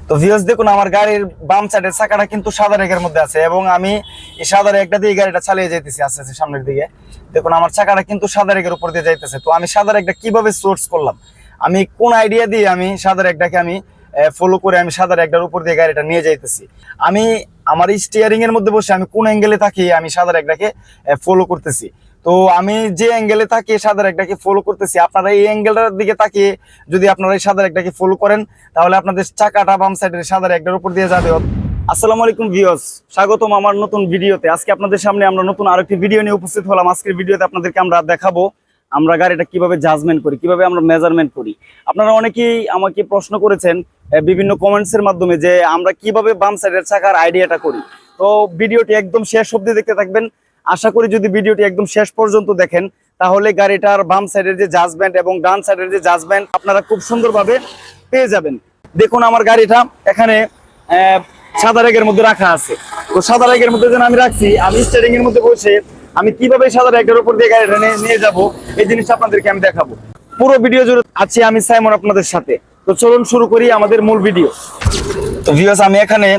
তো ভিউয়ার্স দেখুন আমার গাড়ির বাম সাইডের চাকাটা কিন্তু সাদা রেখের মধ্যে আছে এবং আমি এই সাদা রেখটা দিয়ে গাড়িটা চালিয়ে যাইতেছি আস্তে আস্তে সামনের দিকে। দেখুন আমার চাকাটা কিন্তু সাদা রেখের উপর দিয়ে যাইতেছে। তো আমি সাদা রেখটা কিভাবে সোর্স করলাম, আমি কোন আইডিয়া দিয়ে আমি সাদা রেখটাকে আমি ফলো করে আমি সাদা রেখটার উপর দিয়ে গাড়িটা নিয়ে যাইতেছি। আমি আমার স্টিয়ারিং এর মধ্যে বসে আমি কোন অ্যাঙ্গেলে তাকিয়ে আমি সাদা রেখটাকে ফলো করতেছি। তো আমি যে অ্যাঙ্গেলে তাকিয়ে সাদা রেখটাকে ফলো করতেছি, আপনারা এই অ্যাঙ্গেলটার দিকে তাকিয়ে যদি আপনারা এই সাদা রেখটাকে ফলো করেন তাহলে আপনাদের চাকাটা বাম সাইডের সাদা রেখটার উপর দিয়ে যাবে। আসসালামু আলাইকুম ভিউয়ার্স, স্বাগতম আমার নতুন ভিডিওতে। আজকে আপনাদের সামনে আমরা নতুন আরেকটি ভিডিও নিয়ে উপস্থিত হলাম। আজকের ভিডিওতে আপনাদেরকে আমরা দেখাবো আমরা গাড়িটা কিভাবে জাজমেন্ট করি, কিভাবে আমরা মেজারমেন্ট করি। আপনারা অনেকেই আমাকে প্রশ্ন করেছেন বিভিন্ন কমেন্টস এর মাধ্যমে যে আমরা কিভাবে বাম সাইডের চাকার আইডিয়াটা করি। তো ভিডিওটি একদম শেষ অবধি দেখতে থাকবেন। আশা করি যদি ভিডিওটি একদম শেষ পর্যন্ত দেখেন তাহলে গাড়িটার বাম সাইডের যে জাজমেন্ট এবং ডান সাইডের যে জাজমেন্ট আপনারা খুব সুন্দরভাবে পেয়ে যাবেন। দেখুন আমার গাড়িটা এখানে সাদা রেগের মধ্যে রাখা আছে। তো সাদা রেগের মধ্যে যেন আমি রাখছি, আমি স্টিয়ারিং এর মধ্যে বসে আমি কিভাবে সাদা রেগের উপর দিয়ে গাড়িটা নিয়ে যাব এই জিনিসটা আপনাদেরকে আমি দেখাবো। পুরো ভিডিও জুড়ে আছি আমি সাইমন আপনাদের সাথে। তো চলুন শুরু করি আমাদের মূল ভিডিও। তো ভিউয়ার্স আমি এখানে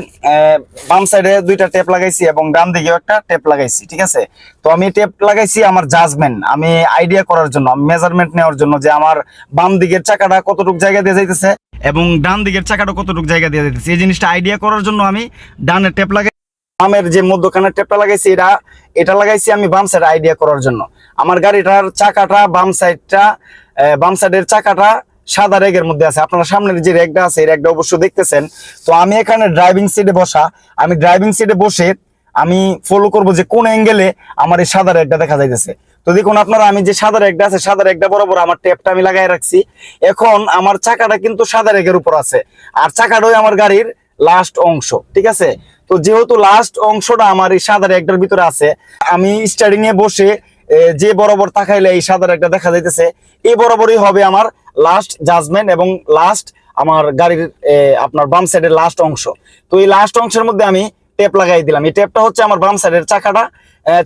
বাম সাইডে দুইটা টেপ লাগাইছি এবং ডান দিকেও একটা টেপ লাগাইছি, ঠিক আছে। তো আমি টেপ লাগাইছি আমার জাজমেন্ট, আমি আইডিয়া করার জন্য, আমি মেজারমেন্ট নেওয়ার জন্য যে আমার বাম দিকের চাকাটা কতটুকু জায়গা দিয়ে যাইতেছে এবং ডান দিকের চাকাটা কতটুকু জায়গা দিয়ে যাইতেছে এই জিনিসটা আইডিয়া করার জন্য আমি ডানের টেপ লাগাই। বামের যে মধ্যখানের টেপটা লাগাইছি এটা লাগাইছি আমি বাম সাইড আইডিয়া করার জন্য। আমার গাড়িটার চাকাটা বাম সাইডের চাকাটা সাদা রেগের মধ্যে আছে। আপনারা সামনের যে রেগটা আছে এই রেগটা অবশ্যই দেখতেছেন। তো আমি এখানে ড্রাইভিং সিটে বসা, আমি ড্রাইভিং সিটে বসে আমি ফলো করব যে কোন অ্যাঙ্গেলে আমার এই সাদা রেগটা দেখা যাইতেছে। তো দেখুন আপনারা আমি যে সাদা রেগটা আছে সাদা রেগটা বরাবর আমার টেপটা আমি লাগাই রাখছি। এখন আমার চাকাটা কিন্তু সাদা রেগের উপর আছে আর চাকাটাই আমার গাড়ির লাস্ট অংশ, ঠিক আছে। তো যেহেতু লাস্ট অংশটা আমার এই সাদা রেগটার ভিতরে আছে, আমি স্টিয়ারিং এ বসে যে বরাবর তাকাইলে এই সাদা রেগটা দেখা যাইতেছে এই বরাবরই হবে আমার লাস্ট জাজমেন্ট এবং লাস্ট আমার গাড়ির আপনার বাম সাইডের লাস্ট অংশ। তো এই লাস্ট অংশের মধ্যে আমি টেপ লাগাই দিলাম। এই টেপটা হচ্ছে আমার বাম সাইডের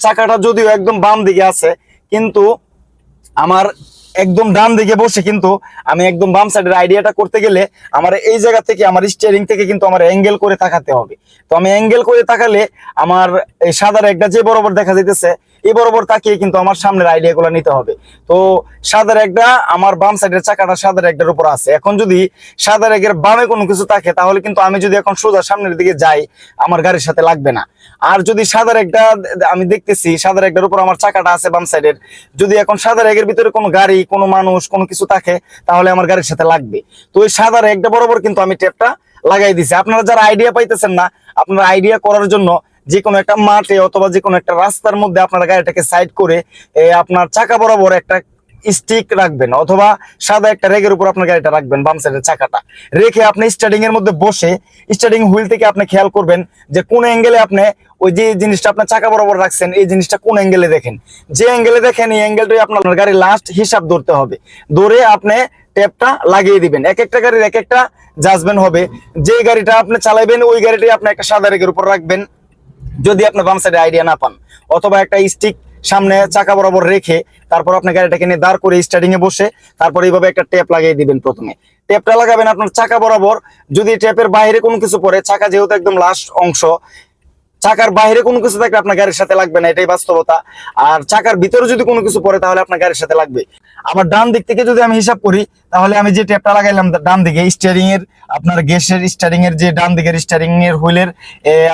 চাকাটা যদিও একদম বাম দিকে আছে কিন্তু আমার একদম ডান দিকে বসে কিন্তু আমি একদম বাম সাইডের আইডিয়াটা করতে গেলে আমার এই জায়গা থেকে আমার স্টিয়ারিং থেকে কিন্তু আমার অ্যাঙ্গেল করে তাকাতে হবে। তো আমি অ্যাঙ্গেল করে তাকালে আমার এই সাদা রেগটা যে বরাবর দেখা যাইতেছে এই বরাবর তাকিয়ে কিন্তু আমার সামনের আইডিয়াগুলো নিতে হবে। তো সাদা রেগটা আমার বাম সাইডের চাকাটা সাদা রেগটার উপর আছে। এখন যদি সাদা রেগের বামে কোনো কিছু থাকে তাহলে কিন্তু আমি যদি এখন সোজা সামনের দিকে যাই আমার গাড়ির সাথে লাগবে না। আর যদি সাদা রেগটা আমি দেখতেছি সাদা রেগটার উপর আমার চাকাটা আছে বাম সাইডের, যদি এখন সাদা রেগের ভিতরে কোনো গাড়ি কোনো মানুষ কোনো কিছু থাকে তাহলে আমার গাড়ির সাথে লাগবে। তো ওই সাদা রেগটা বরাবর কিন্তু আমি টেপটা লাগাই দিছি। আপনারা যারা আইডিয়া পাইতেছেন না, আপনারা আইডিয়া করার জন্য যে কোনো একটা মাঠে অথবা যে কোনো একটা রাস্তার মধ্যে আপনারা গাড়িটাকে সাইড করে আপনার চাকা বরাবর একটা স্টিক রাখবেন অথবা সাদা একটা রেগের উপর আপনার গাড়িটা রাখবেন বাম সাইডের চাকাটা রেখে আপনি স্টার্টিং এর মধ্যে বসে স্টার্টিং হুইল থেকে আপনি খেয়াল করবেন যে কোন অ্যাঙ্গেলে আপনি ওই যে জিনিসটা আপনার চাকা বরাবর রাখছেন এই জিনিসটা কোন অ্যাঙ্গেলে দেখেন। যে অ্যাঙ্গেলে দেখেন এই অ্যাঙ্গেলটাই আপনার গাড়ির লাস্ট হিসাব ধরতে হবে। ধরে আপনি টেপটা লাগিয়ে দিবেন। এক একটা গাড়ির এক একটা জাজমেন্ট হবে। যে গাড়িটা আপনি চালাবেন ওই গাড়িটাই আপনি একটা সাদা রেগের উপর রাখবেন যদি আপনি বাম সাইডে আইডিয়া না পান, অথবা একটা স্টিক সামনে চাকা বরাবর রেখে তারপর আপনি গাড়িটাকে নিয়ে দাঁড় করে স্টার্টিং এ বসে তারপর এইভাবে একটা টেপ লাগিয়ে দিবেন। প্রথমে টেপটা লাগাবেন আপনার চাকা বরাবর। যদি টেপের বাইরে কোনো কিছু পড়ে, চাকা যেহেতু একদম লাস্ট অংশ, চাকার বাইরে কোনো কিছু থাকলে আপনার গাড়ির সাথে লাগবে না, এটাই বাস্তবতা। আর চাকার ভিতরে যদি কোনো কিছু পড়ে তাহলে আপনার গাড়ির সাথে লাগবে। আবার ডান দিক থেকে যদি আমি হিসাব করি তাহলে আমি যে টেপটা লাগাইলাম ডান দিকে স্টিয়ারিং এর আপনার গ্যাসের স্টিয়ারিং এর যে ডান দিকের স্টিয়ারিং এর হুইলের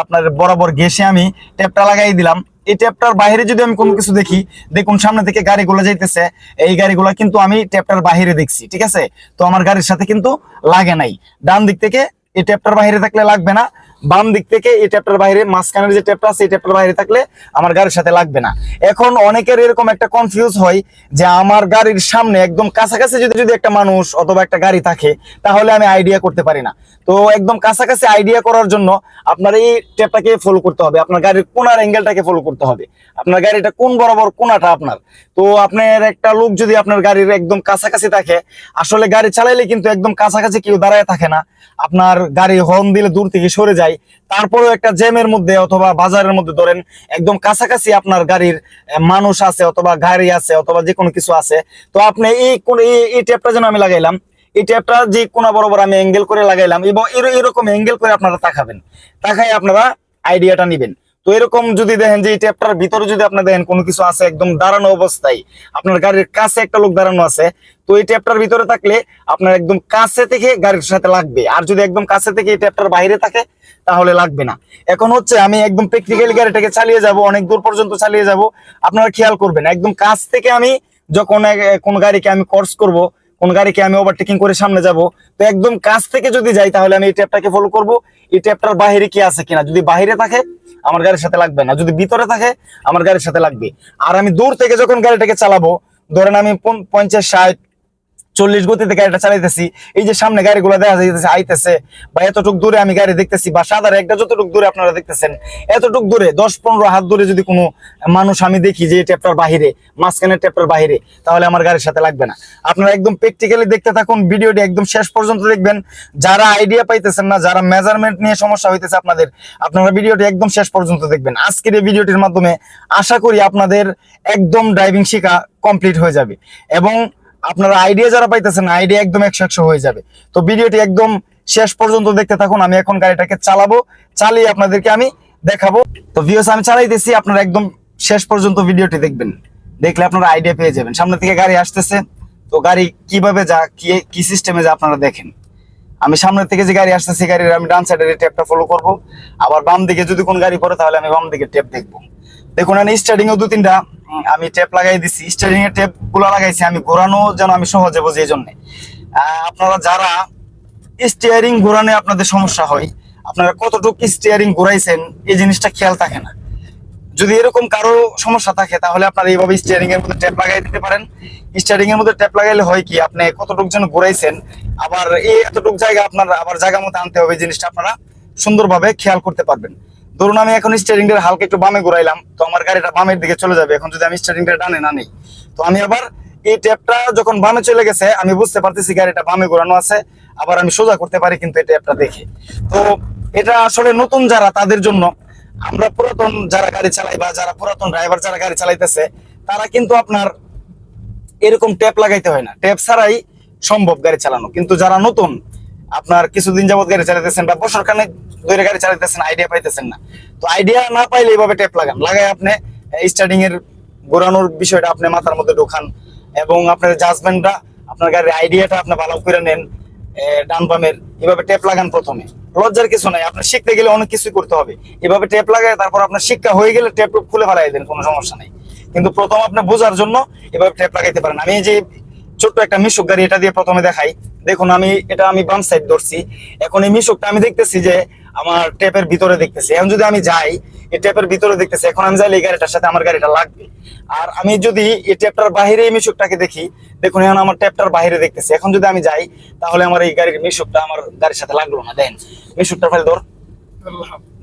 আপনার বরাবর গ্যাসে আমি টেপটা লাগাই দিলাম। এই টেপটার বাইরে যদি আমি কোনো কিছু দেখি, দেখুন সামনে থেকে গাড়িগুলো যাইতেছে, এই গাড়িগুলো কিন্তু আমি টেপটার বাইরে দেখছি, ঠিক আছে। তো আমার গাড়ির সাথে কিন্তু লাগে নাই। ডান দিক থেকে এই টেপটার বাইরে থাকলে লাগবে না, বাম দিক থেকে এই টেপটার বাইরে মাঝখানের যে টেপটা আছে এই টেপটার বাইরে থাকলে আমার গাড়ির সাথে লাগবে না। এখন অনেকের এরকম একটা কনফিউজ হয় যে আমার গাড়ির সামনে একদম কাছাকাছি যদি একটা মানুষ অথবা একটা গাড়ি থাকে তাহলে আমি আইডিয়া করতে পারি না। তো একদম কাছাকাছি আইডিয়া করার জন্য আপনার এই টেপটাকে ফলো করতে হবে, আপনার গাড়ির কোনার অ্যাঙ্গেলটাকে ফলো করতে হবে, আপনার গাড়িটা কোন বরাবর কোনাটা আপনার। তো আপনার একটা লোক যদি আপনার গাড়ির একদম কাছাকাছি থাকে, আসলে গাড়ি চালাইলে কিন্তু একদম কাছাকাছি কেউ দাঁড়ায় থাকে না, আপনার গাড়ি হর্ন দিলে দূর থেকে সরে যায়। তারপরেও একটা জ্যামের মধ্যে অথবা বাজারের মধ্যে ধরেন একদম কাছাকাছি আপনার গাড়ির মানুষ আছে অথবা গাড়ি আছে অথবা যে কোনো কিছু আছে, তো আপনি এই টেপটা যেন আমি লাগাইলাম, এই ট্যাপটা যে কোনা বরাবর আমি অ্যাঙ্গেল করে লাগাইলাম এবং এরকম অ্যাঙ্গেল করে আপনারা তাকাবেন, তাকায় আপনারা আইডিয়াটা নিবেন। তো এরকম যদি দেখেন যে এই ট্যাপটার ভিতরে যদি আপনার দেখেন কোনো কিছু আছে একদম দাঁড়ানো অবস্থায়, আপনার গাড়ির কাছে একটা লোক দাঁড়ানো আছে, তো এই ট্যাপটার ভিতরে থাকলে আপনার একদম কাছে থেকে গাড়ির সাথে লাগবে। আর যদি একদম কাছে থেকে এই ট্যাপটার বাইরে থাকে তাহলে লাগবে না। এখন হচ্ছে আমি একদম প্র্যাকটিক্যালি গাড়িটাকে চালিয়ে যাব, অনেক দূর পর্যন্ত চালিয়ে যাব, আপনারা খেয়াল করবেন একদম কাছ থেকে আমি যখন কোন গাড়িকে আমি ক্রস করব, কোন গাড়িকে আমি ওভারটেকিং করে সামনে যাব, তো একদম কাছ থেকে যদি যাই তাহলে আমি এই ট্যাপটাকে ফলো করব, এই ট্যাপটার বাইরে কি আছে কিনা। যদি বাইরে থাকে আমার গাড়ির সাথে লাগবে না, যদি ভিতরে থাকে আমার গাড়ির সাথে লাগবে। আর আমি দূর থেকে যখন গাড়িটাকে চালাবো, ধরেন আমি 50, 60, 40 গতিতে গাড়িটা চালাইতেছি, এই যে সামনে গাড়িগুলো দেখা যাইতেছে আইতেছে, বা এতটুক দূরে আমি গাড়ি দেখতেছি, বা সাদার একটা যতটুক দূরে আপনারা দেখতেছেন এতটুক দূরে 10-15 হাত দূরে যদি কোনো মানুষ আমি দেখি যে ট্যাপটার বাহিরে, মাঝখানের ট্যাপটার বাহিরে, তাহলে আমার গাড়ির সাথে লাগবে না। আপনারা একদম প্র্যাকটিক্যালি দেখতে থাকুন, ভিডিওটি একদম শেষ পর্যন্ত দেখবেন। যারা আইডিয়া পাইতেছেন না, যারা মেজারমেন্ট নিয়ে সমস্যা হইতেছে আপনাদের, আপনারা ভিডিওটি একদম শেষ পর্যন্ত দেখবেন। আজকের এই ভিডিওটির মাধ্যমে আশা করি আপনাদের একদম ড্রাইভিং শেখা কমপ্লিট হয়ে যাবে এবং আপনারা আইডিয়া যারা পাইতেছেন আইডিয়া একদম 100 হয়ে যাবে। তো ভিডিওটি একদম শেষ পর্যন্ত দেখতে থাকুন। আমি এখন গাড়িটাকে চালাবো, চালিয়ে আপনাদেরকে আমি দেখাবো। তো ভিউয়ার্স আমি চালাইতেছি, আপনারা একদম শেষ পর্যন্ত ভিডিওটি দেখবেন, দেখলে আপনারা আইডিয়া পেয়ে যাবেন। সামনে থেকে গাড়ি আসতেছে, তো গাড়ি কিভাবে যা কি সিস্টেমে যা আপনারা দেখেন। আমি সামনের থেকে যে গাড়ি আসতেছে গাড়ির আমি ডান সাইডের ট্যাপটা ফলো করব, আবার বাম দিকে যদি কোন গাড়ি পড়ে তাহলে আমি বাম দিকে ট্যাপ দেখবো। দেখুন আমি স্টার্টিং এও 2-3টা আমি ট্যাপ লাগাই দিছি, স্টার্টিং এর ট্যাপ গুলো লাগাইছি আমি ঘোরানো যেন আমি সহজে বুঝি। এই জন্য আপনারা যারা স্টিয়ারিং ঘোরানো আপনাদের সমস্যা হয়, আপনারা কতটুকু স্টিয়ারিং ঘোরাইছেন এই জিনিসটা খেয়াল থাকে না। যদি এরকম কারো সমস্যা থাকে তাহলে আপনারা এইভাবে স্টিয়ারিং এর মধ্যে ট্যাপ লাগাই দিতে পারেন। স্টিয়ারিং এর মধ্যে ট্যাপ লাগাইলে হয় কি, আপনি কতটুকু যেন ঘুরাইছেন, আবার এই এতটুকু জায়গা আপনার আবার জায়গা মতো আনতে হবে, জিনিসটা আপনারা সুন্দরভাবে খেয়াল করতে পারবেন। ধরুন আমি এখন স্টিয়ারিং এর হালকা একটু বামে ঘুরাইলাম, তো আমার গাড়িটা বামের দিকে চলে যাবে। এখন যদি আমি স্টিয়ারিং এর ডানে না নেই, তো আমি আবার এই ট্যাপটা যখন বামে চলে গেছে আমি বুঝতে পারতেছি গাড়িটা বামে ঘোরানো আছে, আবার আমি সোজা করতে পারি কিন্তু এই ট্যাপটা দেখে। তো এটা আসলে নতুন যারা তাদের জন্য। আমরা পুরাতন যারা গাড়ি চালাই বা যারা পুরাতন ড্রাইভার যারা গাড়ি চালাইতেছে তারা কিন্তু আপনার এরকম ট্যাপ লাগাইতে হয় না, ট্যাপ ছাড়াই সম্ভব গাড়ি চালানো। কিন্তু যারা নতুন, আপনার কিছুদিন যাবত গাড়ি চালাইতেছেন বা বছর খানেক ধরে গাড়ি চালাইতেছেন, আইডিয়া পাইতেছেন না, তো আইডিয়া না পাইলে এইভাবে ট্যাপ লাগান, লাগাই আপনি স্টার্টিং এর ঘোরানোর বিষয়টা আপনি মাথার মধ্যে ঢোকান এবং আপনার জাজমেন্টটা, আপনার গাড়ির আইডিয়াটা আপনি ভালো করে নেন ডান বামের, এভাবে ট্যাপ লাগান প্রথমে। লজ্জার কিছু নাই, আপনার শিখতে গেলে অনেক কিছুই করতে হবে। এভাবে ট্যাপ লাগায় তারপর আপনার শিক্ষা হয়ে গেলে ট্যাপ খুলে ফেলাই দেন, কোনো সমস্যা নেই। কিন্তু প্রথম আপনি বোঝার জন্য এভাবে ট্যাপ লাগাইতে পারেন। আমি এই যে ছোট্ট একটা মিশুক গাড়ি, এটা দিয়ে প্রথমে দেখাই। দেখুন আমি বাম সাইড ধরছি, এখন এই মিশুকটা আমি দেখতেছি যে আমার ট্যাপের ভিতরে দেখতেছি। এখন যদি আমি যাই এই ট্যাপের ভিতরে দেখতেছি, এখন আমি যাইলে এই গাড়িটার সাথে আমার গাড়িটা লাগবে। আর আমি যদি এই ট্যাপটার বাইরে এই মিশুকটাকে দেখি, দেখুন এখন আমার ট্যাপটার বাইরে দেখতেছি। এখন যদি আমি যাই তাহলে আমার এই গাড়ির মিশুকটা আমার গাড়ির সাথে লাগলো না। দেখেন মিশুকটা ফেলে ধর,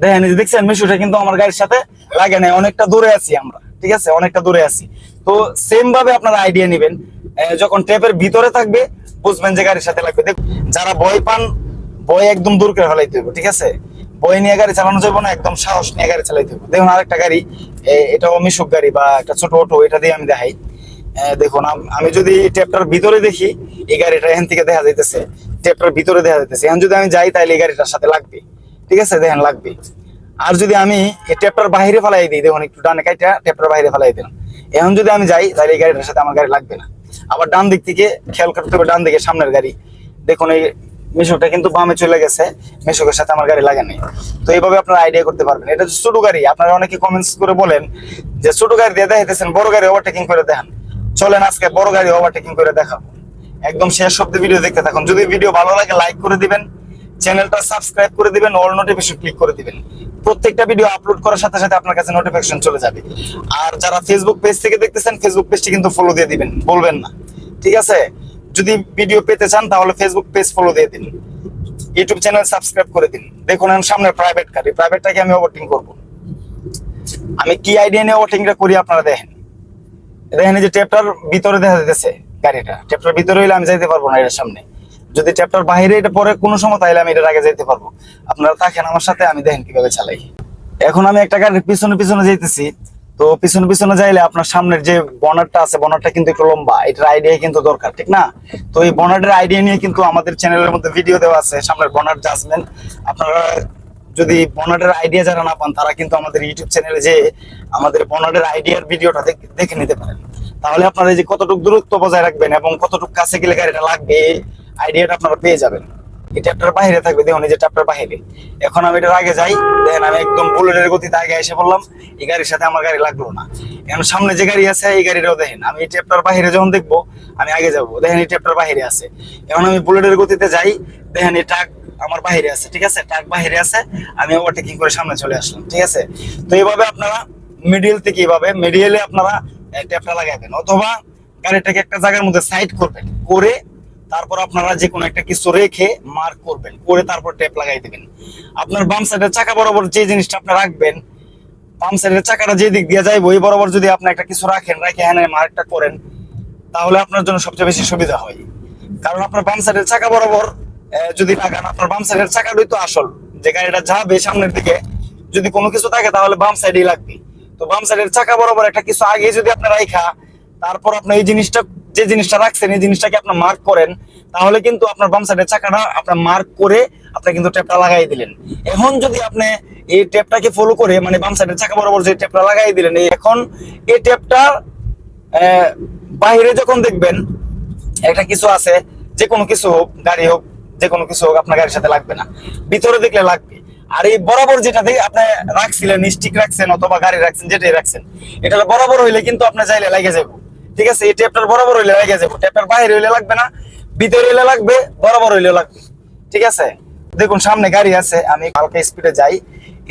দেখেন দেখছেন মিশুকটা কিন্তু আমার গাড়ির সাথে লাগে না, অনেকটা দূরে আছি আমরা, ঠিক আছে, অনেকটা দূরে আছি। তো সেম ভাবে আপনারা আইডিয়া নেবেন, যখন ট্যাপের ভিতরে থাকবে বুঝবেন যে গাড়ির সাথে লাগবে। দেখুন যারা ভয় পান, ভয় একদম দূর করে ফেলাইতে হবে, ঠিক আছে, ভয় নিয়ে গাড়ি চালানো যাবে না, একদম সাহস নিয়ে গাড়ি চালাইতে হবে। দেখুন আরেকটা গাড়ি, এটাও মিশুক গাড়ি বা একটা ছোট অটো, এটা দিয়ে আমি দেখাই। দেখুন আমি যদি ট্যাপটার ভিতরে দেখি এই গাড়িটা এখান থেকে দেখা যাইতেছে, ট্যাপটার ভিতরে দেখা যাইতেছে। এখন যদি আমি যাই তাহলে এই গাড়িটার সাথে লাগবে, ঠিক আছে, দেখেন লাগবে। আর যদি আমি এই ট্যাপটার বাইরে ফেলাই দিই, দেখুন একটু ডানে কাইটা ট্যাপটার বাইরে ফেলাই দিলাম, এখন যদি আমি যাই তাহলে এই গাড়িটার সাথে আমার গাড়ি লাগবে না। আবার ডান দিক থেকে খেয়াল করতে হবে, ডান দিকে সামনের গাড়ি, দেখুন এই মিশুকটা কিন্তু বামে চলে গেছে, মিশুকের সাথে আমার গাড়ি লাগে নাই। তো এইভাবে আপনারা আইডিয়া করতে পারবেন। এটা ছোট গাড়ি, আপনারা অনেকে কমেন্টস করে বলেন যে ছোট গাড়ি দিয়ে দেখাইতেছেন, বড় গাড়ি ওভারটেকিং করে দেখান। চলেন আজকে বড় গাড়ি ওভারটেকিং করে দেখাবো। একদম শেষ অবধি ভিডিও দেখতে থাকুন। যদি ভিডিও ভালো লাগে লাইক করে দিবেন, চ্যানেলটা সাবস্ক্রাইব করে দিবেন, অল নোটিফিকেশন ক্লিক করে দিবেন। প্রত্যেকটা ভিডিও আপলোড করার সাথে সাথে আপনার কাছে নোটিফিকেশন চলে যাবে। আর যারা ফেসবুক পেজ থেকে দেখতেছেন, ফেসবুক পেজটি কিন্তু ফলো দিয়ে দিবেন, বলবেন না, ঠিক আছে। যদি ভিডিও পেতে চান তাহলে ফেসবুক পেজ ফলো দিয়ে দিন, ইউটিউব চ্যানেল সাবস্ক্রাইব করে দিন। দেখুন আমি সামনে প্রাইভেট গাড়ি, প্রাইভেটটাকে আমি ওভারটেকিং করব। আমি কি আইডিয়া নিয়ে ওভারটেকিংটা করি আপনারা দেখেন। দেখেন এই যে ট্যাপটার ভিতরে দেখা যাচ্ছে গাড়িটা, ট্যাপটার ভিতরে হইলে আমি যাইতে পারবো না এর সামনে। যদি ট্যাপটার বাইরে এটা পরে কোনো সময় তাইলে আমি এটার আগে যাইতে পারবো। আপনারা থাকেন আমার সাথে, আমি দেখেন কিভাবে চালাই। এখন আমি একটা গাড়ির পিছনে পিছনে যাইতেছি, তো পিছনে পিছনে যাইলে আপনার সামনের যে বনারটা আছে, বনারটা কিন্তু একটু লম্বা, এটার আইডিয়া কিন্তু দরকার, ঠিক না? তো এই বনারের আইডিয়া নিয়ে কিন্তু আমাদের চ্যানেলের মধ্যে ভিডিও দেওয়া আছে, সামনের বনার জাজমেন্ট। আপনারা যদি বনারের আইডিয়া যারা না পান, তারা কিন্তু আমাদের ইউটিউব চ্যানেলে যে আমাদের বনারের আইডিয়ার ভিডিওটা দেখে নিতে পারেন। তাহলে আপনারা এই যে কতটুকু দূরত্ব বজায় রাখবেন এবং কতটুকু কাছে গেলে গাড়িটা লাগবে, এই আইডিয়াটা আপনারা পেয়ে যাবেন। এই ট্যাপটার বাইরে থাকবে, দেখুন এই যে ট্যাপটার বাইরে। এখন আমি এটার আগে যাই, দেখেন আমি একদম বুলেটের গতিতে আগে এসে পড়লাম, এই গাড়ির সাথে আমার গাড়ি লাগলো না। এখন সামনে যে গাড়ি আছে এই গাড়িটাও দেখেন, আমি এই ট্যাপটার বাইরে যখন দেখবো আমি আগে যাবো, দেখেন এই ট্যাপটার বাইরে আছে। এখন আমি বুলেটের গতিতে যাই, দেখেন এই ট্রাক আমার বাইরে আছে, ঠিক আছে, ট্রাক বাইরে আছে, আমি ওভারটেকিং করে সামনে চলে আসলাম, ঠিক আছে। তো এইভাবে আপনারা মিডিল থেকে এইভাবে মিডিলে আপনারা ট্যাপটা লাগাবেন, অথবা গাড়িটাকে একটা জায়গার মধ্যে সাইড করবেন, করে তারপর আপনারা যে কোনো একটা কিছু রেখে মার্ক করবেন, করে তারপর টেপ লাগাই দেবেন। আপনার বাম সাইডের চাকা বরাবর যে জিনিসটা আপনি রাখবেন, বাম সাইডের চাকাটা যে দিক দিয়ে যাইবো ওই বরাবর যদি আপনি একটা কিছু রাখেন, রেখে হ্যাঁ মার্কটা করেন, তাহলে আপনার জন্য সবচেয়ে বেশি সুবিধা হয়। কারণ আপনার বাম সাইডের চাকা বরাবর যদি লাগান, আপনার বাম সাইডের চাকাটাই তো আসল, যে গাড়িটা যাবে সামনের দিকে যদি কোনো কিছু থাকে তাহলে বাম সাইডেই লাগবে। তো বাম সাইডের চাকা বরাবর একটা কিছু আগে যদি আপনি রাখা, তারপর আপনি এই জিনিসটা যে জিনিসটা রাখছেন এই জিনিসটাকে আপনার মার্ক করেন, তাহলে কিন্তু আপনার বাম সাইডের চাকাটা আপনার মার্ক করে আপনি কিন্তু টেপটা লাগাই দিলেন। এখন যদি আপনি এই টেপটাকে ফলো করে, মানে বাম সাইডের চাকা বরাবর যে টেপটা লাগাই দিলেন, এখন এই টেপটা বাইরে যখন দেখবেন একটা কিছু আছে, যে কোনো কিছু হোক, গাড়ি হোক, যে কোনো কিছু হোক, আপনার গাড়ির সাথে লাগবে না, ভিতরে দেখলে লাগবে। আর এই বরাবর যেটা আপনি রাখছিলেন, স্টিক রাখছেন অথবা গাড়ি রাখছেন, যেটাই রাখছেন, এটা বরাবর হইলে কিন্তু আপনি চাইলে লাগে যাবো, ঠিক আছে। এই টেপটার বরাবর হইলে লাগে যাবো, টেপটার বাইরে হইলে লাগবে না, ভিতরে হইলে লাগবে, বরাবর হইলে লাগবে, ঠিক আছে। দেখুন সামনে গাড়ি আছে, আমি হালকা স্পিডে যাই,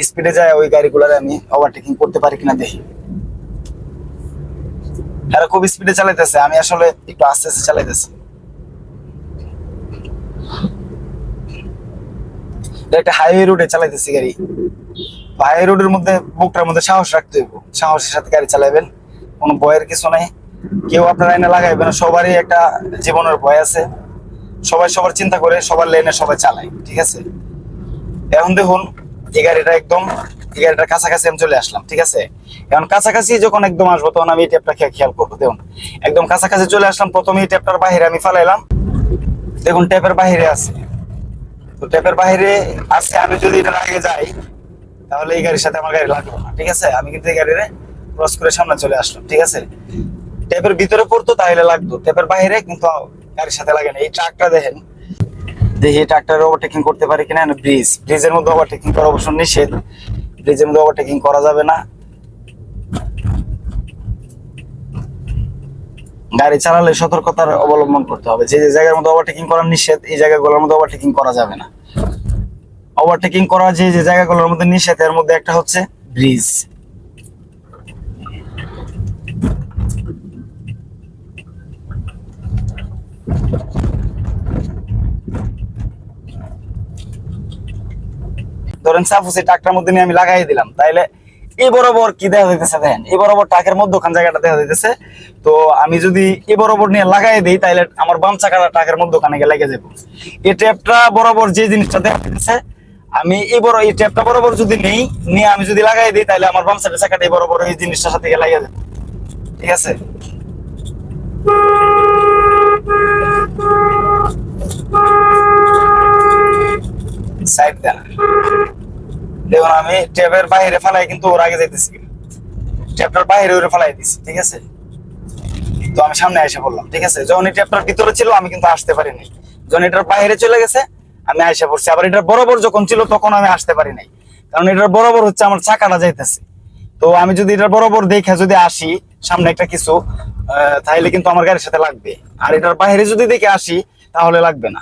স্পিডে যাই ওই গাড়িগুলোর আমি ওভারটেকিং করতে পারি কিনা দেখি। এরা খুব স্পিডে চালাইতেছে, আমি আসলে একটু আস্তে আস্তে চালাইতেছি। একটা হাইওয়ে রোডে চালাইতেছি গাড়ি, হাইওয়ে রোডের মধ্যে বুকটার মধ্যে সাহস রাখতে হইব, সাহসের সাথে গাড়ি চালাবেন, কোনো ভয়ের কিছু নাই। কেউ আপনার লাইনে লাগাইবেন, সবারই একটা জীবনের ভয় আছে, সবাই সবার চিন্তা করে সবার লাইনে সবাই চালায়, ঠিক আছে। এখন দেখুন এই গাড়িটা একদম, এই গাড়িটার কাছাকাছি আমি চলে আসলাম, ঠিক আছে। এখন কাছাকাছি যখন একদম আসবো তখন আমি এই টেপটা খেয়াল করবো। দেখুন একদম কাছাকাছি চলে আসলাম, প্রথমে এই টেপটার বাইরে আমি ফালাইলাম, দেখুন টেপের বাইরে আছে। তো টেপের বাইরে আছে, আমি যদি এটার আগে যাই তাহলে এই গাড়ির সাথে আমার গাড়ি লাগলো না, ঠিক আছে। আমি কিন্তু এই গাড়িরে ক্রস করে সামনে চলে আসলাম, ঠিক আছে। টেপের ভিতরে পড়তো তাহলে লাগতো, টেপের বাইরে কিন্তু গাড়ির সাথে লাগে না। এই ট্রাকটা দেখেন, দেখি ট্রাকটার ওভারটেকিং করতে পারি কিনা। ব্রিজের মধ্যে ওভারটেকিং করা অবশ্য নিষেধ, ব্রিজের মধ্যে ওভারটেকিং করা যাবে না। গাড়ি চালালে সতর্কতার অবলম্বন করতে হবে, যে যে জায়গার মধ্যে ওভারটেকিং করা নিষেধ এই জায়গাগুলোর মধ্যে ওভারটেকিং করা যাবে না। ওভারটেকিং করা যে যে জায়গাগুলোর মধ্যে নিষেধ, এর মধ্যে একটা হচ্ছে ব্রিজ। ধরেন সাপোজ এই ট্রাকটার মধ্যে নিয়ে আমি লাগাই দিলাম, তাইলে এই বরাবর কি দেখা যাইতেছে, দেখেন এই বরাবর ট্রাকের মধ্যখান জায়গাটা দেখা যাইতেছে। তো আমি যদি এই বরাবর নিয়ে লাগাই দিই তাহলে আমার বাম চাকাটা ট্রাকের মধ্যখানে গিয়ে লেগে যাবো। এই ট্যাপটা বরাবর যে জিনিসটা দেখা যাইতেছে, আমি এই ট্যাপটা বরাবর যদি নেই, নিয়ে আমি যদি লাগাই দিই তাহলে আমার বাম সাইডের চাকাটা এই বরাবর এই জিনিসটার সাথে গিয়ে লেগে যাবে, ঠিক আছে। সাইড দেন, দেখুন আমি ট্যাপের বাইরে ফেলাই কিন্তু ওর আগে যাইতেছি, ট্যাপটার বাইরে ওরে ফেলাই দিছি, ঠিক আছে। তো আমি সামনে এসে পড়লাম, ঠিক আছে। যখন এই ট্যাপটার ভিতরে ছিল আমি কিন্তু আসতে পারিনি, যখন এটার বাইরে চলে গেছে আমি আইসা পড়ছি। আবার এটার বরাবর যখন ছিল তখন আমি আসতে পারি নাই, কারণ এটার বরাবর হচ্ছে আমার চাকাটা যাইতেছে। তো আমি যদি এটার বরাবর দেখে যদি আসি সামনে একটা কিছু, তাহলে কিন্তু আমার গাড়ির সাথে লাগবে। আর এটার বাইরে যদি দেখে আসি তাহলে লাগবে না।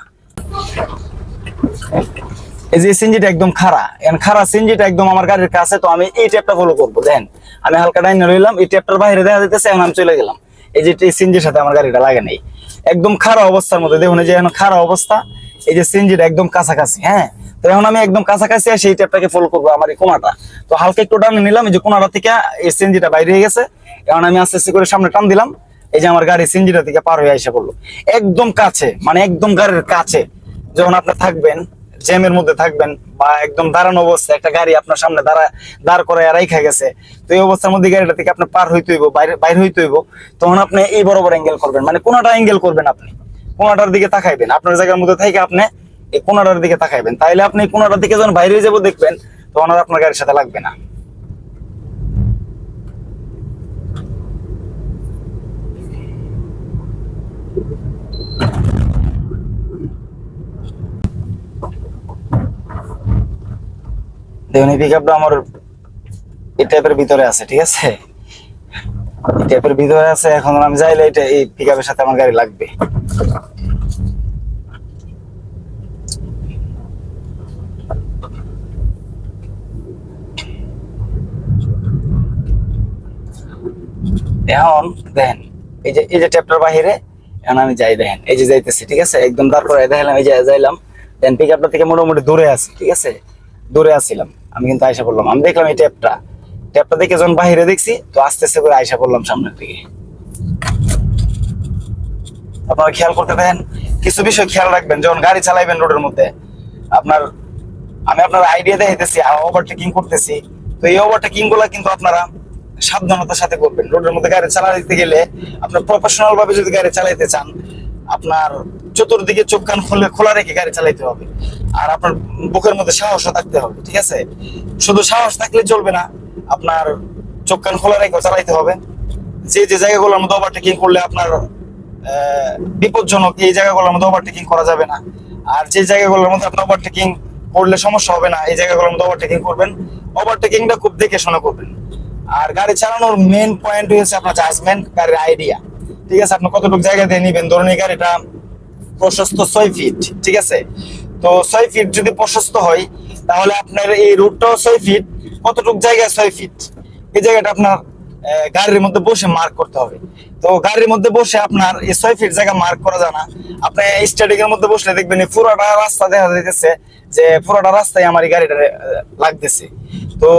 এই যে সিনজিটা একদম খাড়া সিনজিটা একদম আমার গাড়ির কাছে, তো আমি এই ট্যাপটা ফলো করবো। দেখেন আমি হালকা ডাইনে রইলাম, এই ট্যাপটার বাইরে দেখা যাইতেছে, এখন আমি চলে গেলাম। এই যে সিনজির সাথে আমার গাড়িটা লাগে নাই, একদম খাড়া অবস্থার মধ্যে। দেখুন এই যে এখন খাড়া অবস্থা, এই যে সিনজিটা একদম কাছাকাছি, হ্যাঁ। তো এখন আমি একদম কাছাকাছি আসি এই ট্যাপটাকে ফলো করবো, আমার এই কোনাটা। তো হালকা একটু টান নিলাম, এই যে কোনাটা থেকে এই সিনজিটা বাইরে হয়ে গেছে। এখন আমি আস্তে আস্তে করে সামনে টান দিলাম, এই যে আমার গাড়ি সিনজিটা থেকে পার হয়ে এসে পড়লো একদম কাছে, মানে একদম গাড়ির কাছে। যখন আপনি থাকবেন, জ্যামের মধ্যে থাকবেন বা একদম দাঁড়ানো অবস্থায় একটা গাড়ি আপনার সামনে দাঁড় করে রাইখা গেছে, তো এই অবস্থার মধ্যে গাড়িটা থেকে আপনি পার হইতে হইব, বাইরে হইতে হইব, তখন আপনি এই বরাবর অ্যাঙ্গেল করবেন, মানে কোনটা অ্যাঙ্গেল করবেন, আপনি কোনটার দিকে তাকাইবেন, আপনার জায়গার মধ্যে থেকে আপনি এই কোনটার দিকে তাকাইবেন, তাইলে আপনি কোনটার দিকে যখন বাইরে যাবো দেখবেন তখন আর আপনার গাড়ির সাথে লাগবে না। দেখুন এই পিকআপটা আমার এই টাইপের ভিতরে আছে, ঠিক আছে, এই টাইপের ভিতরে আছে। এখন আমি চাইলে এটা এই পিকআপের সাথে আমার গাড়ি লাগবে। এখন দেখেন এই যে ট্যাপটার বাহিরে এখন আমি যাই, দেখেন এই যে যাইতেছি, ঠিক আছে, একদম তারপরে দেখলাম এই যে যাইলাম, দেন পিকআপটা থেকে মোটামুটি দূরে আছি, ঠিক আছে, দূরে আসছিলাম আমি, কিন্তু আয়সা পড়লাম, আমি দেখলাম এই ট্যাপটা দেখে যখন বাহিরে দেখছি তো আস্তে আস্তে করে আয়সা পড়লাম সামনের দিকে। আপনারা খেয়াল করতে দেখেন, কিছু বিষয় খেয়াল রাখবেন যখন গাড়ি চালাইবেন রোডের মধ্যে। আমি আপনার আইডিয়া দেখাইতেছি, ওভারটেকিং করতেছি, তো এই ওভারটেকিং গুলা কিন্তু আপনারা সাবধানতার সাথে করবেন। রোডের মধ্যে গাড়ি চালাইতে গেলে আপনার প্রফেশনাল ভাবে যদি গাড়ি চালাইতে চান, আপনার চতুর্দিকে চোখ কান খোলা রেখে গাড়ি চালাইতে হবে, আর আপনার বুকের মধ্যে সাহসও থাকতে হবে, ঠিক আছে। শুধু সাহস থাকলে চলবে না, আপনার চোখ কান খোলা রেখে চালাইতে হবে। যে জায়গাগুলোর মধ্যে ওভারটেকিং করলে আপনার বিপজ্জনক, এই জায়গাগুলোর মধ্যে ওভারটেকিং করা যাবে না। আর যে জায়গাগুলোর মধ্যে আপনার ওভারটেকিং করলে সমস্যা হবে না, এই জায়গাগুলোর মধ্যে ওভারটেকিং করবেন। ওভারটেকিংটা খুব দেখে শুনে করবেন। আর গাড়ি চালানোর মেন পয়েন্ট হচ্ছে আপনার জাজমেন্ট, গাড়ির আইডিয়া, ঠিক আছে। আপনি কতটুকু জায়গা দিয়ে নিবেন, ধরুন এই গাড়িটা প্রশস্ত 6 ফিট, ঠিক আছে, তো 6 ফিট যদি প্রশস্ত হয় তাহলে আপনার এই রুটটাও 6 ফিট, কতটুকু জায়গা 6 ফিট, এই জায়গাটা আপনার গাড়ির মধ্যে বসে মার্ক করতে হবে। তো গাড়ির মধ্যে বসে আপনার এই 6 ফিট জায়গা মার্ক করা যায় না। আপনি স্টার্টিং এর মধ্যে বসলে দেখবেন এই পুরোটা রাস্তা দেখা যাইতেছে, যে পুরোটা রাস্তায় আমার এই গাড়িটা লাগতেছে। তো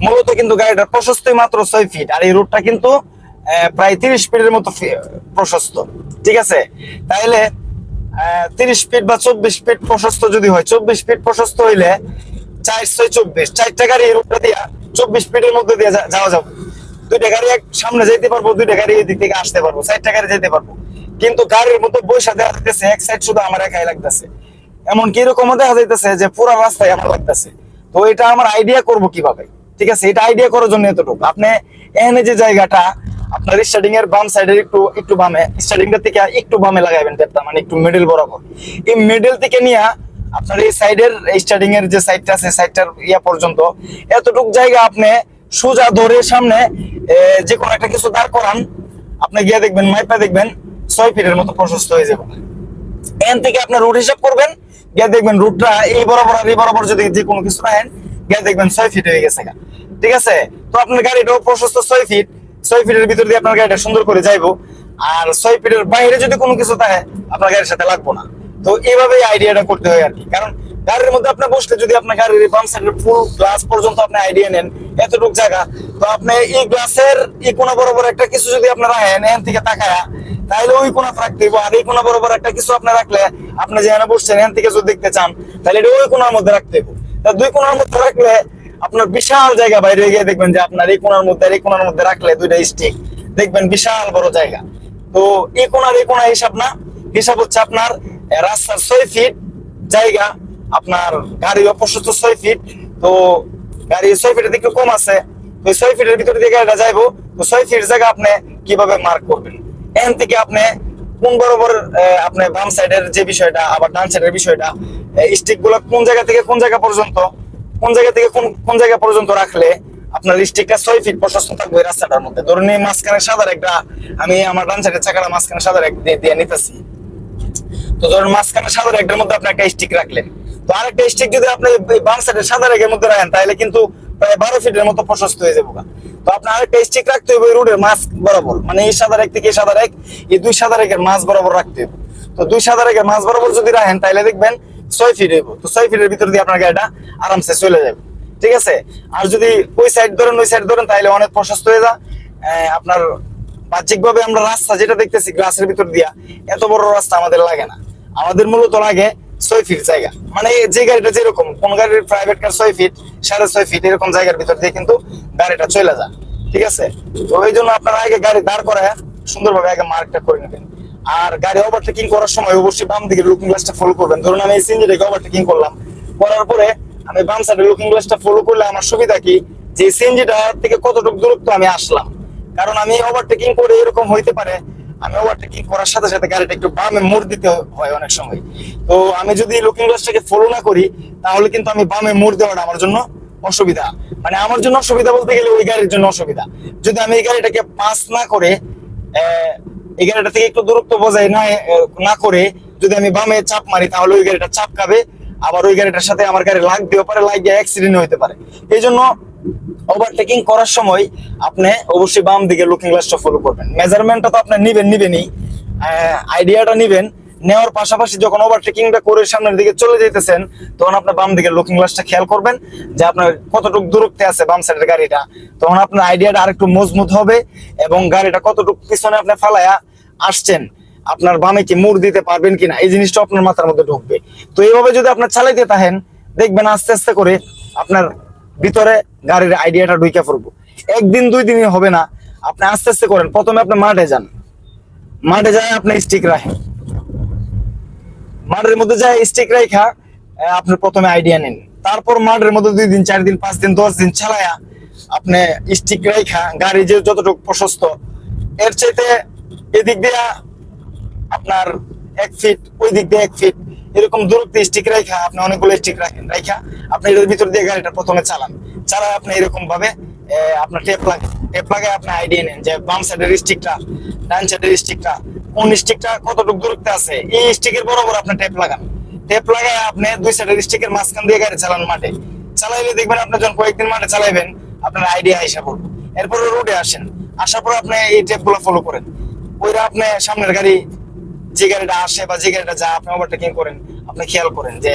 মূলত কিন্তু গাড়িটার প্রশস্তই মাত্র 6 ফিট, আর এই রুটটা কিন্তু প্রায় 30 ফিটের মতো প্রশস্ত, ঠিক আছে। তাইলে 30 ফিট বা 24 ফিট প্রশস্ত যদি হয়, 24 ফিট প্রশস্ত হইলে 4/6 = 24, 4টা গাড়ি এই রুটটা দিয়া 24 ফিটের মধ্যে দিয়ে যাওয়া যাবে। 2টা গাড়ি এক সামনে যেতে পারবো, 2টা গাড়ি এই দিক থেকে আসতে পারবো, 4টা গাড়ি যেতে পারবো। কিন্তু গাড়ির মধ্যে বৈশা দেওয়া যাইতেছে এক সাইড শুধু আমার একাই লাগতেছে, এমন কি এরকমও দেখা যাইতেছে যে পুরো রাস্তায় আমার লাগতেছে। তো এটা আমার আইডিয়া করব কিভাবে, ঠিক আছে, এটা আইডিয়া করার জন্য এতটুকু। আপনি এখানে যে জায়গাটা আপনার স্টার্টিং এর বাম সাইডের একটু বামে, স্টার্টিংটা থেকে একটু বামে লাগাইবেন ট্যাপটা, মানে একটু মিডল বরাবর। এই মিডল থেকে নিয়ে আপনার এই সাইডের স্টার্টিং এর যে সাইডটা আছে, সাইডটার পর্যন্ত এতটুকু জায়গা আপনি সোজা ধরে সামনে যে কোনো একটা কিছু দাঁড় করান, আপনি গিয়ে দেখবেন মাইপা দেখবেন 6 ফিটের মতো প্রশস্ত হয়ে যাবে। এখান থেকে আপনার রুট হিসাব করবেন, গিয়ে দেখবেন রুটটা এই বরাবর আর এই বরাবর যদি যে কোনো কিছু রাখেন, গিয়ে দেখবেন 6 ফিট হয়ে গেছে, ঠিক আছে। তো আপনার গাড়িটাও প্রশস্ত 6 ফিট, 6 ফিটের ভিতর দিয়ে আপনার গাড়িটা সুন্দর করে যাইবো। আর 6 ফিটের বাইরে যদি কোনো কিছু থাকে আপনার গাড়ির সাথে লাগবো না। তো এইভাবেই আইডিয়াটা করতে হয় আর কি। কারণ গাড়ির মধ্যে আপনি বসলে যদি আপনার গাড়ির বাম সাইডের ফুল গ্লাস পর্যন্ত আপনি আইডিয়া নেন, এতটুকু জায়গা, তো আপনি এই গ্লাসের এই কোনা বরাবর একটা কিছু যদি আপনার রাখেন এখান থেকে তাকায়া, তাহলে ওই কোনা রাখতে হইব। আর এই কোনা বরাবর একটা কিছু আপনি রাখলে, আপনি যেখানে বসছেন এখান থেকে যদি দেখতে চান, তাহলে এটা ওই কোনার মধ্যে রাখতে হইব। তা 2 কোনার মধ্যে রাখলে আপনার বিশাল জায়গা, বাইরে গিয়ে দেখবেন যে আপনার এই কোনার মধ্যে আর এই কোনার মধ্যে রাখলে 2টা স্টিক দেখবেন বিশাল বড় জায়গা। তো এই কোনা হিসাব না, হিসাব হচ্ছে আপনার রাস্তার 6 ফিট জায়গা, আপনার গাড়ি প্রশস্ত 6 ফিট, তো গাড়ি 6 ফিটের দিকে কম আছে, তো 6 ফিটের ভিতরে দিয়ে গাড়িটা যাইবো। তো 6 ফিট জায়গা আপনি কিভাবে মার্ক করবেন, এখান থেকে আপনি কোন বরাবর আপনি বাম সাইডের যে বিষয়টা, আবার ডান সাইডের বিষয়টা, স্টিক গুলো কোন জায়গা থেকে কোন জায়গা পর্যন্ত, কোন জায়গা থেকে কোন জায়গা পর্যন্ত রাখলে আপনার স্টিকটা 6 ফিট প্রশস্ত থাকবে রাস্তাটার মধ্যে। ধরুন এই মাঝখানে সাদা একটা, আমি আমার ডান সাইডের চাকাটা মাঝখানে সাদা এক দিয়ে নিতেছি, তো ধরুন মাঝখানে সাদা একটার মধ্যে আপনি একটা স্টিক রাখলেন, তো আরেকটা স্টিক যদি আপনি বাম সাইডের সাদা রেখের মধ্যে রাখেন, তাহলে কিন্তু প্রায় 12 ফিটের মতো প্রশস্ত হয়ে যাবে। তো আপনার আরেকটা স্টিক রাখতে হবে রোডের মাঝ বরাবর, মানে এই সাদা রেক থেকে সাদা রেক, এই 2 সাদা রেকের মাঝ বরাবর রাখতে হবে। তো 2 সাদা রেকের মাঝ বরাবর যদি রাখেন, তাহলে দেখবেন 6 ফিট হইব। তো 6 ফিটের ভিতর দিয়ে আপনার গাড়িটা আরামসে চলে যাবে, ঠিক আছে। আর যদি ওই সাইড ধরেন তাহলে অনেক প্রশস্ত হয়ে যায়। আপনার বাহ্যিকভাবে আমরা রাস্তা যেটা দেখতেছি গ্লাসের ভিতর দিয়া, এত বড় রাস্তা আমাদের লাগে না। আমাদের মূলত লাগে 6 ফিট জায়গা, মানে যে গাড়িটা যেরকম, কোন গাড়ির প্রাইভেট কার 6 ফিট, 6.5 ফিট এরকম জায়গার ভিতর দিয়ে কিন্তু গাড়িটা চলে যায়। ঠিক আছে, তো এই জন্য আপনারা আগে গাড়ি দাঁড় করায় সুন্দরভাবে আগে মার্কটা করে নেবেন। আর গাড়ি ওভারটেকিং করার সময় অবশ্যই বাম দিকে লুকিং গ্লাসটা ফলো করবেন। ধরুন আমি এই সিএনজিটাকে ওভারটেকিং করলাম, করার পরে আমি বাম সাইডে লুকিং গ্লাসটা ফলো করলে আমার সুবিধা কি, যে সিএনজিটা থেকে কতটুকু দূরত্ব আমি আসলাম। কারণ আমি ওভারটেকিং করে এরকম হইতে পারে আমি ওভারটেকিং করার সাথে সাথে গাড়িটা একটু বামে মোড় দিতে হয় অনেক সময়। তো আমি যদি লুকিং গ্লাসটাকে ফলো না করি তাহলে কিন্তু আমি বামে মোড় দেওয়াটা আমার জন্য অসুবিধা, মানে আমার জন্য অসুবিধা বলতে গেলে ওই গাড়ির জন্য অসুবিধা। যদি আমি এই গাড়িটাকে পাস না করে এই গাড়িটা থেকে একটু দূরত্ব বজায় না করে যদি আমি বামে চাপ মারি তাহলে ওই গাড়িটা চাপ খাবে, আবার ওই গাড়িটার সাথে আমার গাড়ি লাগতেও পারে, লাগিয়ে অ্যাক্সিডেন্ট হতে পারে। এই জন্য ওভারটেকিং করার সময় আপনি অবশ্যই বাম দিকে লুকিং গ্লাসটা ফলো করবেন। মেজারমেন্টটা তো আপনি নিবেনই, আইডিয়াটা নিবেন। নেওয়ার পাশাপাশি যখন ওভারটেকিংটা করে সামনের দিকে চলে যেতেছেন তখন আপনার বাম দিকে লুকিং গ্লাসটা খেয়াল করবেন যে আপনার কতটুকু দূরত্বে আছে বাম সাইডের গাড়িটা। তখন আপনার আইডিয়াটা আরেকটু মজবুত হবে এবং গাড়িটা কতটুকু পিছনে আপনি ফালায়া আসছেন, আপনার বামে কি মুড় দিতে পারবেন কিনা, এই জিনিসটা আপনার মাথার মধ্যে ঢুকবে। তো এইভাবে যদি আপনার চালাইতে থাকেন দেখবেন আস্তে আস্তে করে আপনার ভিতরে গাড়ির আইডিয়াটা ঢুকে পড়বো। একদিন 2 দিনই হবে না, আপনি আস্তে আস্তে করেন। প্রথমে আপনি মাঠে যান, মাঠে যায় আপনি স্টিক রাখেন, মাঠের মধ্যে যায় স্টিক রাখা আপনি প্রথমে আইডিয়া নেন। তারপর মাঠের মধ্যে 2 দিন 4 দিন 5 দিন 10 দিন চালায়া আপনি স্টিক রাখা গাড়ি যে যতটুকু প্রশস্ত এর চাইতে এদিক দিয়ে আপনার 1 ফিট, ওই দিক দিয়ে 1 ফিট এরকম দূরত্বে স্টিক রাখা আপনি অনেকগুলো স্টিক রাখেন, রাখা আপনি এর ভিতর দিয়ে গাড়িটা প্রথমে চালায় আপনি এরকম ভাবে আপনার টেপ লাগায় আপনি আইডিয়া নেন যে বাম সাইডের স্টিকটা, ডান সাইডের স্টিকটা, কোন স্টিকটা কতটুকু দূরত্বে আছে। এই স্টিকের বরাবর আপনি টেপ লাগায় আপনি 2 সাইডের স্টিকের মাঝখান দিয়ে গাড়ি চালান। মাঠে চালাইলে দেখবেন আপনি যখন কয়েকদিন মাঠে চালাইবেন আপনার আইডিয়া আইসা পড়বে। এরপর রোডে আসার পর আপনি এই টেপগুলো ফলো করেন, ওইটা আপনি সামনের গাড়ি যে গাড়িটা আসে বা যে গাড়িটা যায় আপনি ওভারটেকিং করেন, আপনি খেয়াল করেন যে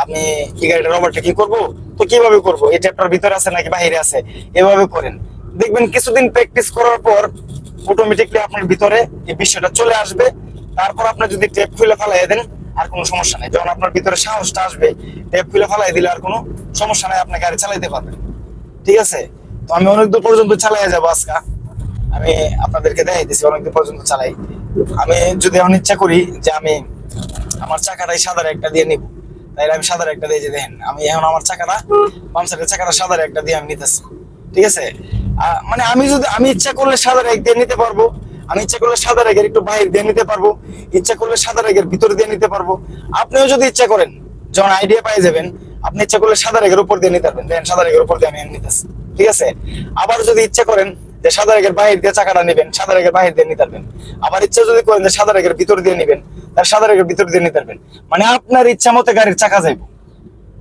আপনি এই গাড়িটার ওভারটেকিং করবো তো কিভাবে করবো, এই ট্যাপটার ভিতরে আছে নাকি বাইরে আছে, এভাবে করেন। দেখবেন কিছুদিন প্র্যাকটিস করার পর অটোমেটিকলি আপনার ভিতরে এই বিষয়টা চলে আসবে। তারপর আপনি যদি টেপ খুলে ফেলাই দেন আর কোনো সমস্যা নেই। যখন আপনার ভিতরে সাহসটা আসবে টেপ খুলে ফেলাই দিলে আর কোনো সমস্যা নেই, আপনি গাড়ি চালাইতে পারবেন। ঠিক আছে, তো আমি অনেক দূর পর্যন্ত চালাই যাবো আজকে, আমি আপনাদেরকে দেখাইতেছি অনেকদিন পর্যন্ত চালাই। আমি যদি এখন ইচ্ছা করি যে আমি আমার চাকাটাই সাদার একটা দিয়ে নিব, তাইলে আমি সাদার একটা দিয়ে যে দেখেন আমি এখন আমার চাকাটা বাম সাইডের চাকাটা সাদার একটা দিয়ে আমি নিতেছি। ঠিক আছে, মানে আমি ইচ্ছা করলে সাদার এক দিয়ে নিতে পারবো, আমি ইচ্ছা করলে সাদার একের একটু বাইরে দিয়ে নিতে পারবো, ইচ্ছা করলে সাদার একের ভিতরে দিয়ে নিতে পারবো। আপনিও যদি ইচ্ছা করেন যখন আইডিয়া পাই যাবেন আপনি ইচ্ছা করলে সাদার একের উপর দিয়ে নিতে পারবেন, দেখেন সাদার একের উপর দিয়ে আমি নিতেছি। ঠিক আছে, আবার যদি ইচ্ছা করেন যে সাদা রেগের বাহির দিয়ে চাকাটা নেবেন, সাদা রেগের বাহির দিয়ে নিতে পারবেন। আবার ইচ্ছা যদি করেন যে সাদা রেগের ভিতর দিয়ে নেবেন, তার সাদা রেগের ভিতর দিয়ে নিতে পারবেন। মানে আপনার ইচ্ছা মতো গাড়ির চাকা যাইব,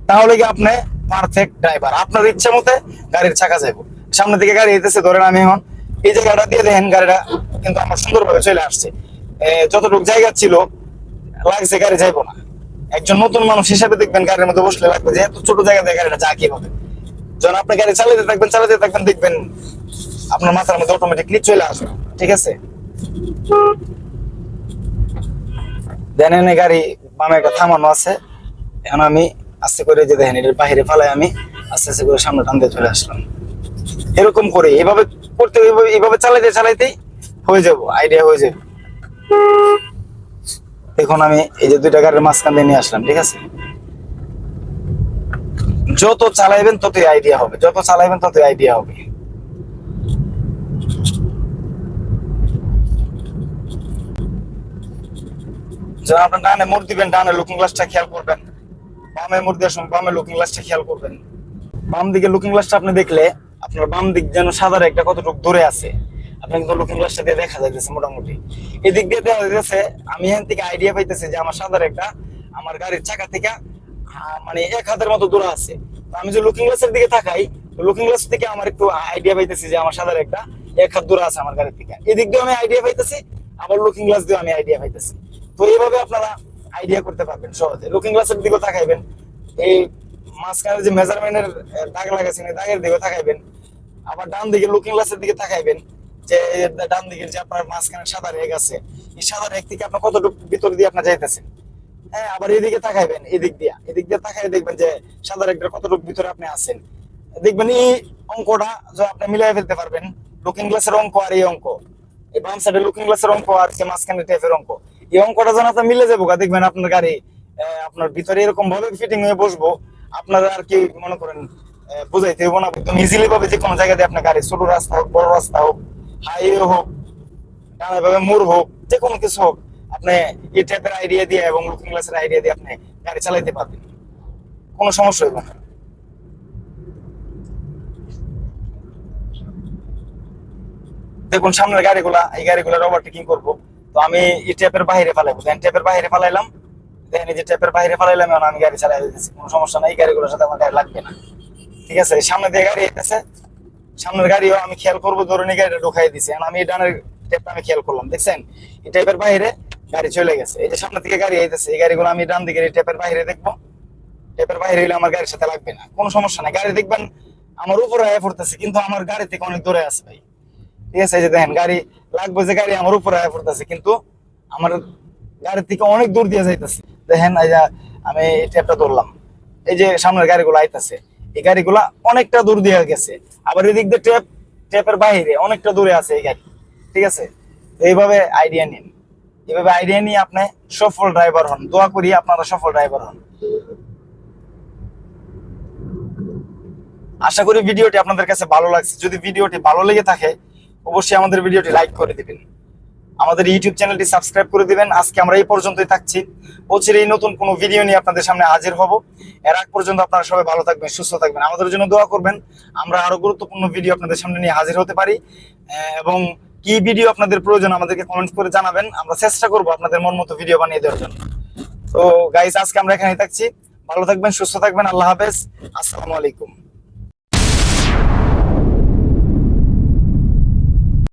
তাহলে কি আপনি পারফেক্ট ড্রাইভার। আপনার ইচ্ছা মতো গাড়ির চাকা যাইব। সামনের দিকে গাড়ি যেতেছে, ধরেন আমি এখন এই জায়গাটা দিয়ে দেখেন গাড়িটা কিন্তু আমার সুন্দরভাবে চলে আসছে। যতটুকু জায়গা ছিল লাগছে গাড়ি যাইবো না। একজন নতুন মানুষ হিসেবে দেখবেন গাড়ির মধ্যে বসলে লাগবে যে এত ছোট জায়গা দিয়ে গাড়িটা যা কিভাবে। যখন আপনি গাড়ি চালাতে থাকবেন দেখবেন আপনার মাথার মধ্যে অটোমেটিকলি চলে আসবে। ঠিক আছে, দেন গাড়ি বামে একটা থামানো আছে, এখন আমি আস্তে করে যে দেখেন এটার বাহিরে ফালাই আমি আস্তে আস্তে করে সামনে টান দিয়ে চলে আসলাম। এরকম করে এভাবে করতে এইভাবে চালাইতেই হয়ে যাব, আইডিয়া হয়ে যাবে। দেখুন আমি এই যে 2টা গাড়ির মাঝখান দিয়ে নিয়ে আসলাম। ঠিক আছে, যত চালাইবেন ততই আইডিয়া হবে, যত চালাইবেন ততই আইডিয়া হবে। যখন আপনার ডানে মোড় দিবেন ডানে লুকিং গ্লাসটা খেয়াল করবেন, বামে মোড় দেওয়ার সময় বামে লুকিং গ্লাসটা খেয়াল করবেন। বাম দিকে লুকিং গ্লাসটা আপনি দেখলে আপনার বাম দিক যেন সাদার একটা কতটুকু দূরে আছে আপনি কিন্তু লুকিং গ্লাসটা দিয়ে দেখা যাইতেছে মোটামুটি। এদিক দিয়ে দেখা যাইতেছে আমি এখান থেকে আইডিয়া পাইতেছি যে আমার সাদার একটা আমার গাড়ির চাকা থেকে মানে 1 হাতের মতো দূরে আছে। তো আমি যে লুকিং গ্লাসের দিকে তাকাই, লুকিং গ্লাস থেকে আমার একটু আইডিয়া পাইতেছি যে আমার সাদার একটা 1 হাত দূরে আছে আমার গাড়ির থেকে। এদিক দিয়ে আমি আইডিয়া পাইতেছি, আবার লুকিং গ্লাস দিয়ে আমি আইডিয়া পাইতেছি। তো এইভাবে আপনারা আইডিয়া করতে পারবেন সহজে। লুকিং গ্লাসের দিকে তাকাইবেন, এই মাঝখানে যে মেজারমেন্টের দাগ লাগাইছেন এই দাগের দিকে তাকাইবেন। আবার ডান দিকে লুকিং গ্লাসের দিকে তাকাইবেন যে ডান দিকে যে আপনার মাঝখানে সাদা রেগ আছে, এই সাদা রেগ থেকে আপনার কতটুকু ভিতর দিয়ে আপনার যাইতেছেন। হ্যাঁ, আবার এদিকে তাকাইবেন, এদিক দিয়ে তাকাই দেখবেন যে সাদা রেখার কতটুকু ভিতরে আপনি আছেন। দেখবেন এই অঙ্কটা যে আপনি মিলাই ফেলতে পারবেন, লুকিং গ্লাসের অঙ্ক আর এই অঙ্ক, এই বাম সাইডে লুকিং গ্লাসের অঙ্ক আর যে মাঝখানে টেপের অঙ্ক, এই অঙ্কটা যখন আপনার মিলে যাবো দেখবেন আপনার গাড়ি আপনার ভিতরে এরকম ভাবে ফিটিং হয়ে বসবো, আপনারা আর কি মনে করেন বুঝাইতে হইব না, একদম ইজিলি ভাবে যে কোনো জায়গাতে আপনার গাড়ি, ছোট রাস্তা হোক, বড় রাস্তা হোক, হাইওয়ে হোক, ডানে ভাবে মোড় হোক, যে কোনো কিছু হোক, আপনি এই টাইপের আইডিয়া দিয়ে এবং লুকিং গ্লাসের আইডিয়া দিয়ে আপনি গাড়ি চালাইতে পারবেন, কোনো সমস্যা হইব না। দেখুন সামনের গাড়িগুলা, এই গাড়িগুলার ওভারটেকিং করবো, তো আমি এই ট্যাপের বাইরে ফালাইবো, দেখেন ট্যাপের বাইরে ফালাইলাম, দেখেন এই যে ট্যাপের বাইরে ফালাইলাম, এখন আমি গাড়ি চালাই দিতেছি, কোনো সমস্যা নাই, এই গাড়িগুলোর সাথে আমার গাড়ি লাগবে না। ঠিক আছে, সামনে দিয়ে গাড়ি আছে, সামনের গাড়িও আমি খেয়াল করবো, ধরুন এই গাড়িটা ঢুকাই দিছি, এখন আমি এই ডানের ট্যাপটা আমি খেয়াল করলাম, দেখছেন এই ট্যাপের বাইরে গাড়ি চলে গেছে, এই যে সামনে থেকে গাড়ি আইতেছে, এই গাড়িগুলো আমি ডান দিকে এই ট্যাপের বাইরে দেখবো, ট্যাপের বাইরে হইলে আমার গাড়ির সাথে লাগবে না, কোনো সমস্যা নাই। গাড়ি দেখবেন আমার উপরে আয়া পড়তেছে, কিন্তু আমার গাড়ি থেকে অনেক দূরে আছে ভাই। ঠিক আছে, এই যে দেখেন গাড়ি লাগবে, যে গাড়ি আমার উপরে আয়া পড়তেছে, কিন্তু আমার গাড়ির থেকে অনেক দূর দিয়ে যাইতেছে। দেখেন এই যে আমি এই ট্যাপটা ধরলাম, এই যে সামনের গাড়িগুলো আইতাছে, এই গাড়িগুলা অনেকটা দূর দিয়ে গেছে, আবার এদিক দিয়ে ট্যাপের বাইরে অনেকটা দূরে আছে এই গাড়ি। ঠিক আছে, তো এইভাবে আইডিয়া নিন, এইভাবে আইডিয়া নিয়ে আপনি সফল ড্রাইভার হন, দোয়া করি আপনারা সফল ড্রাইভার হন। আশা করি ভিডিওটি আপনাদের কাছে ভালো লাগছে, যদি ভিডিওটি ভালো লেগে থাকে অবশ্যই আমাদের ভিডিওটি লাইক করে দিবেন, আমাদের ইউটিউব চ্যানেলটি সাবস্ক্রাইব করে দিবেন। আজকে আমরা এই পর্যন্তই থাকছি, অচিরেই নতুন কোনো ভিডিও নিয়ে আপনাদের সামনে হাজির হব। এর আগ পর্যন্ত আপনারা সবাই ভালো থাকবেন, সুস্থ থাকবেন, আমাদের জন্য দোয়া করবেন, আমরা আরো গুরুত্বপূর্ণ ভিডিও আপনাদের সামনে নিয়ে হাজির হতে পারি। এবং কি ভিডিও আপনাদের প্রয়োজন আমাদেরকে কমেন্ট করে জানাবেন, আমরা চেষ্টা করব আপনাদের মন মতো ভিডিও বানিয়ে দেওয়ার জন্য। তো গাইস, আজকে আমরা এখানেই থাকছি, ভালো থাকবেন, সুস্থ থাকবেন, আল্লাহ হাফেজ, আসসালামু আলাইকুম।